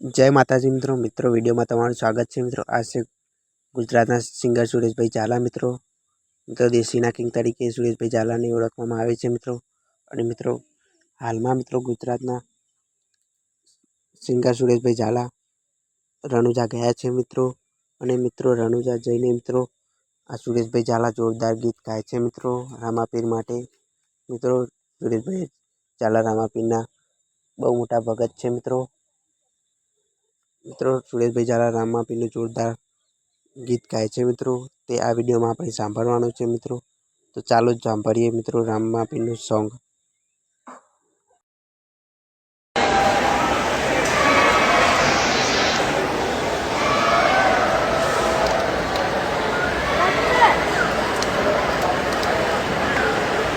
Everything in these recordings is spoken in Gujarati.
જય માતાજી મિત્રો વિડીયોમાં તમારું સ્વાગત છે મિત્રો। આ છે ગુજરાતના સિંગર સુરેશભાઈ ઝાલા મિત્રો। દેશીના કિંગ તરીકે સુરેશભાઈ ઝાલાને ઓળખવામાં આવે છે મિત્રો। અને મિત્રો હાલમાં મિત્રો ગુજરાતના સિંગર સુરેશભાઈ ઝાલા રણુજા ગયા છે મિત્રો। અને મિત્રો રણુજા જઈને મિત્રો આ સુરેશભાઈ ઝાલા જોરદાર ગીત ગાય છે મિત્રો રામાપીર માટે। મિત્રો સુરેશભાઈ ઝાલા રામાપીરના બહુ મોટા ભગત છે મિત્રો। સુરેશભાઈ ઝાલા રામાપીરનું જોરદાર ગીત ગાય છે મિત્રો। તે આ વિડીયોમાં આપણે સાંભળવાનું છે મિત્રો। તો ચાલો જ સાંભળીએ મિત્રો રામાપીરનું સોંગ।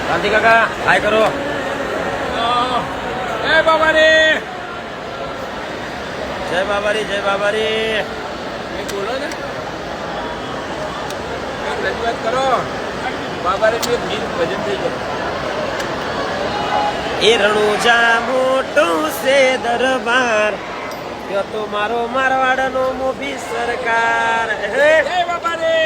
शांति काका हाय करो। जय बाबा रे, जय बाबा रे, जय बाबा रे। बोलो ना, रजूआत करो बाबा रे गीत भजन થઈ ગયો। એ રણુજા મોટું છે દરબાર, યો તો મારો મારવાડનો મોભી સરકાર। જય બાબા રે।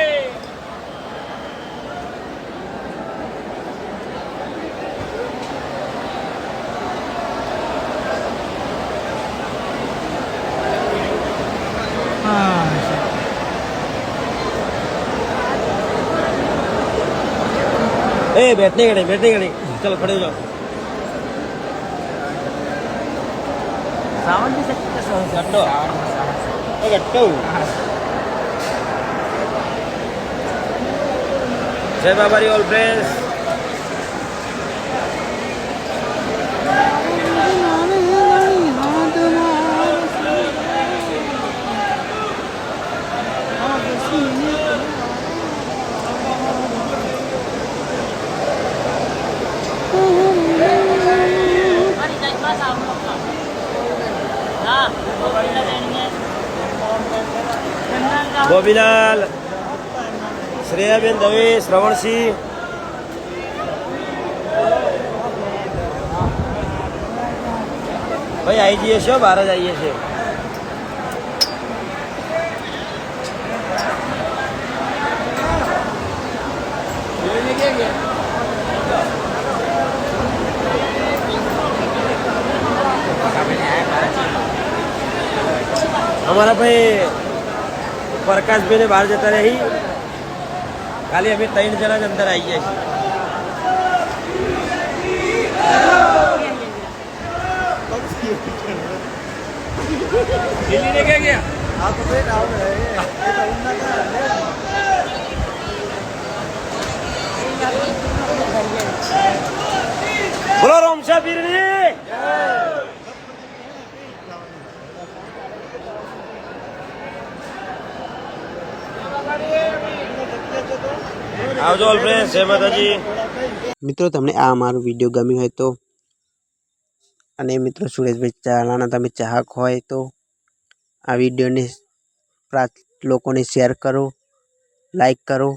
बैठने का नहीं, चलो खड़े हो जाओ। सावन भी सकते गट्टो गट्टो। जय बाबा री ऑल फ्रेंड्स। गोपीलाल, श्रेयाबेन दवे, श्रवणसिंह, भाई आई जाइए छो, बाहर जाइए छे। हमारा भाई प्रकाश भाई ने बाहर जता रही, खाली अभी 3 जना अंदर आई है। दिल्ली ने क्या किया? बोलो रोमशा पीर जी। આવજો ઓલ ફ્રેન્ડ્સ, જય માતાજી મિત્રો તમને આ અમારો વિડીયો ગમ્યો હોય તો અને મિત્રો સુરેશભાઈ ઝાલાના તમે ચાહક હોય તો આ વિડીયોને લોકોને શેર કરો, લાઈક કરો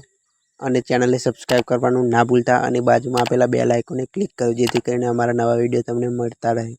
અને ચેનલને સબસ્ક્રાઈબ કરવાનું ના ભૂલતા। અને બાજુમાં આપેલા બેલ આઇકોનને ક્લિક કરો જેથી કરીને અમારા નવા વિડીયો તમને મળતા રહે।